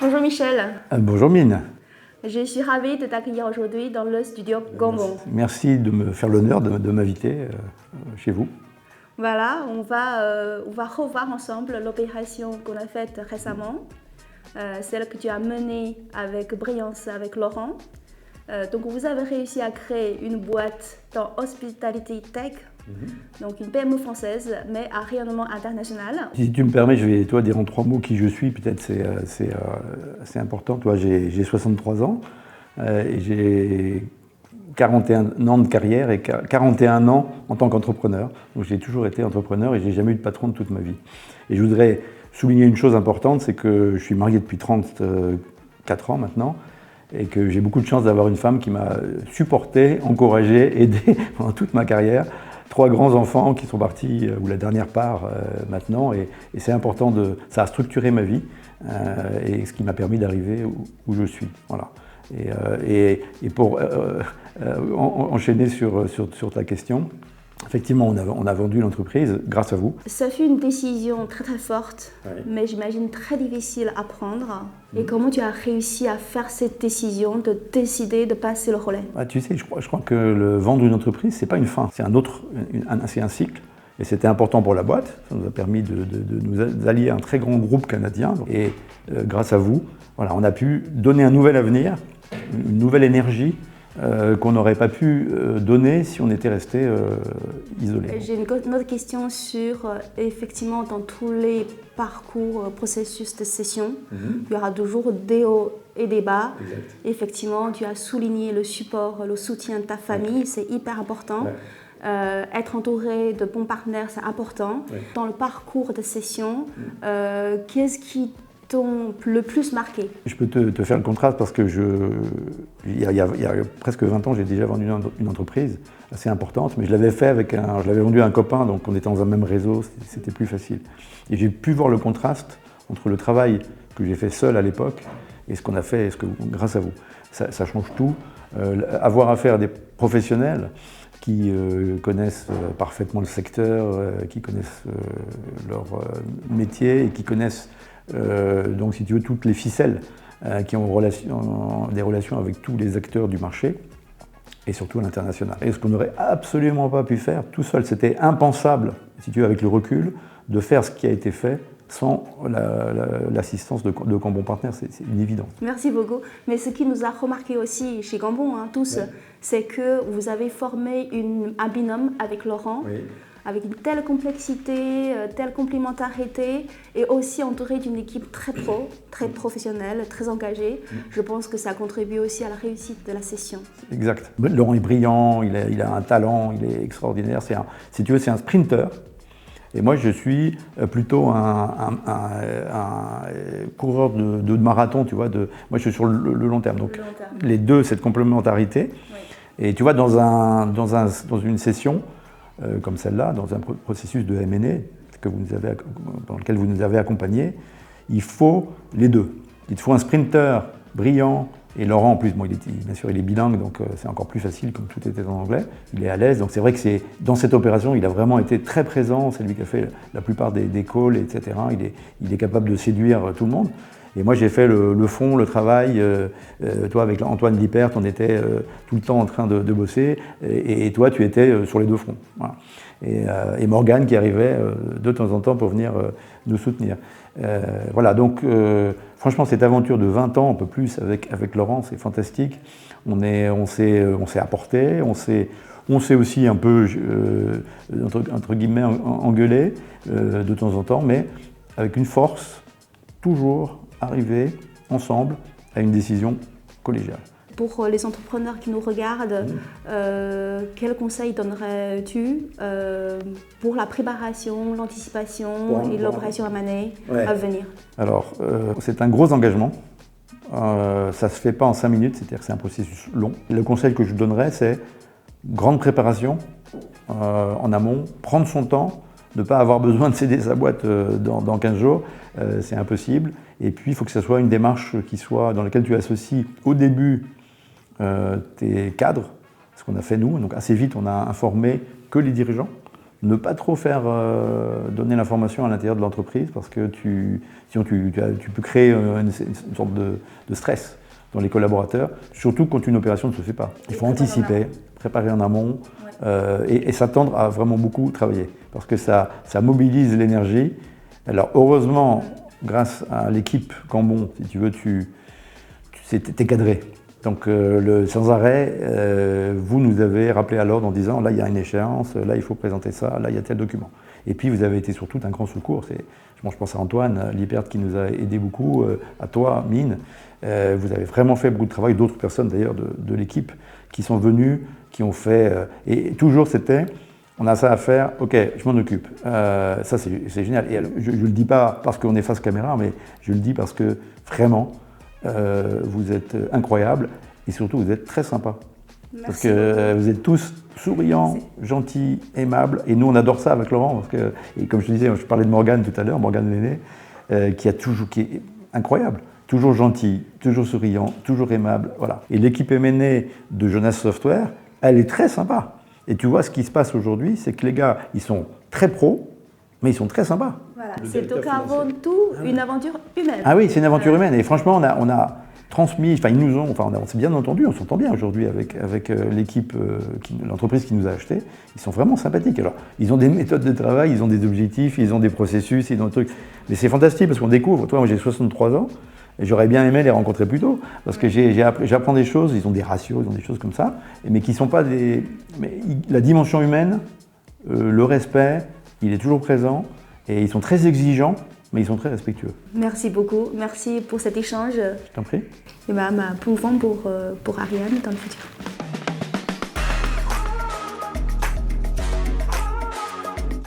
Bonjour Michel, Bonjour Mine, je suis ravie de t'accueillir aujourd'hui dans le studio Gambon. merci de me faire l'honneur de m'inviter chez vous. Voilà, on va revoir ensemble l'opération qu'on a faite récemment, celle que tu as menée avec brillance avec Laurent. Donc vous avez réussi à créer une boîte dans Hospitality Tech, donc une PME française, mais à rayonnement international. Si tu me permets, je vais dire en 3 mots qui je suis, peut-être c'est important. Toi, j'ai 63 ans et j'ai 41 ans de carrière et 41 ans en tant qu'entrepreneur. Donc j'ai toujours été entrepreneur et j'ai jamais eu de patron de toute ma vie. Et je voudrais souligner une chose importante, c'est que je suis marié depuis 34 ans maintenant et que j'ai beaucoup de chance d'avoir une femme qui m'a supporté, encouragé, aidé pendant toute ma carrière. 3 grands-enfants qui sont partis, ou la dernière part maintenant, et c'est important, ça a structuré ma vie, et ce qui m'a permis d'arriver où je suis. Voilà. Et pour enchaîner sur ta question, effectivement, on a vendu l'entreprise grâce à vous. Ça fut une décision très très forte, mais j'imagine très difficile à prendre. Et comment tu as réussi à faire cette décision de décider de passer le relais? Tu sais, je crois que le vendre une entreprise, c'est pas une fin, c'est c'est un cycle. Et c'était important pour la boîte, ça nous a permis de nous allier à un très grand groupe canadien. Et grâce à vous, voilà, on a pu donner un nouvel avenir, une nouvelle énergie qu'on n'aurait pas pu donner si on était resté isolé. J'ai une autre question sur, effectivement, dans tous les parcours, processus de session, il y aura toujours des hauts et des bas. Exact. Effectivement, tu as souligné le support, le soutien de ta famille, c'est hyper important. Être entouré de bons partenaires, c'est important. Dans le parcours de session, qu'est-ce qui t'ont le plus marqué? Je peux te faire le contraste parce que il y a presque 20 ans, j'ai déjà vendu une entreprise assez importante, mais je l'avais vendu à un copain, donc on était dans un même réseau, c'était plus facile. Et j'ai pu voir le contraste entre le travail que j'ai fait seul à l'époque et ce qu'on a fait grâce à vous. Ça change tout. Avoir affaire à des professionnels qui connaissent parfaitement le secteur, qui connaissent leur métier et qui connaissent donc, si tu veux, toutes les ficelles qui ont des relations avec tous les acteurs du marché et surtout à l'international. Et ce qu'on n'aurait absolument pas pu faire tout seul, c'était impensable, si tu veux, avec le recul, de faire ce qui a été fait sans l'assistance de Gambon Partners, c'est une évidence. Merci beaucoup. Mais ce qui nous a remarqué aussi chez Gambon, tous, c'est que vous avez formé un binôme avec Laurent, avec une telle complexité, telle complémentarité, et aussi entouré d'une équipe très professionnelle, très engagée. Je pense que ça contribue aussi à la réussite de la session. Exact. Laurent est brillant, il a un talent, il est extraordinaire. Si tu veux, c'est un sprinter. Et moi, je suis plutôt un coureur de marathon, tu vois. Moi, je suis sur le long terme. Donc, les deux, cette complémentarité. Et tu vois, dans une session comme celle-là, dans un processus de M&A dans lequel vous nous avez accompagnés, il faut les deux. Il te faut un sprinter brillant, et Laurent en plus, bien sûr il est bilingue, donc c'est encore plus facile comme tout était en anglais, il est à l'aise, donc c'est vrai que dans cette opération, il a vraiment été très présent, c'est lui qui a fait la plupart des calls, etc. Il est capable de séduire tout le monde. Et moi, j'ai fait le fond, le travail. Toi, avec Antoine Lippert, on était tout le temps en train de bosser. Et toi, tu étais sur les deux fronts. Voilà. Et Morgane qui arrivait de temps en temps pour venir nous soutenir. Voilà, donc franchement, cette aventure de 20 ans, un peu plus avec Laurent, c'est fantastique. On s'est apporté, on s'est aussi un peu, entre guillemets, engueulé de temps en temps, mais avec une force, toujours arriver ensemble à une décision collégiale. Pour les entrepreneurs qui nous regardent, quels conseils donnerais-tu pour la préparation, l'anticipation et l'opération M&A à venir? Alors, c'est un gros engagement. Ça ne se fait pas en 5 minutes, c'est-à-dire que c'est un processus long. Le conseil que je donnerais, c'est grande préparation en amont, prendre son temps, ne pas avoir besoin de céder sa boîte dans 15 jours, c'est impossible. Et puis, il faut que ce soit une démarche dans laquelle tu associes au début tes cadres, ce qu'on a fait nous. Donc assez vite, on a informé que les dirigeants, ne pas trop faire donner l'information à l'intérieur de l'entreprise parce que sinon tu peux créer une sorte de stress dans les collaborateurs, surtout quand une opération ne se fait pas. Il faut anticiper, préparer en amont et s'attendre à vraiment beaucoup travailler parce que ça mobilise l'énergie. Alors heureusement, grâce à l'équipe Cambon, si tu veux, t'es cadré. Donc sans arrêt, vous nous avez rappelé à l'ordre en disant là il y a une échéance, là il faut présenter ça, là il y a tel document. Et puis vous avez été surtout un grand secours. Je pense à Antoine Lippert qui nous a aidé beaucoup, à toi Mine. Vous avez vraiment fait beaucoup de travail, d'autres personnes d'ailleurs de l'équipe qui sont venues, qui ont fait. Et toujours c'était, on a ça à faire, ok, je m'en occupe. Ça c'est génial. Et je ne le dis pas parce qu'on est face caméra, mais je le dis parce que vraiment, vous êtes incroyables et surtout vous êtes très sympas. Merci parce que vous êtes tous souriants, gentils, aimables. Et nous on adore ça avec Laurent. Parce que, et comme je te disais, je parlais de Morgane tout à l'heure, Morgane Lenné, qui est incroyable. Toujours gentil, toujours souriant, toujours aimable. Voilà. Et l'équipe M&A de Jonas Software, elle est très sympa. Et tu vois ce qui se passe aujourd'hui, c'est que les gars, ils sont très pros, mais ils sont très sympas. Voilà, c'est donc avant tout une aventure humaine. Ah oui, c'est une aventure humaine. Et franchement, on a transmis, enfin ils nous ont, enfin on s'est bien entendu, on s'entend bien aujourd'hui avec l'équipe, l'entreprise qui nous a achetés. Ils sont vraiment sympathiques. Alors, ils ont des méthodes de travail, ils ont des objectifs, ils ont des processus, ils ont des trucs. Mais c'est fantastique parce qu'on découvre. Toi, moi j'ai 63 ans. Et j'aurais bien aimé les rencontrer plus tôt, parce que j'apprends des choses, ils ont des ratios, ils ont des choses comme ça, mais qui ne sont pas des... Mais la dimension humaine, le respect, il est toujours présent, et ils sont très exigeants, mais ils sont très respectueux. Merci beaucoup, merci pour cet échange. Je t'en prie. Et pour Ariane dans le futur.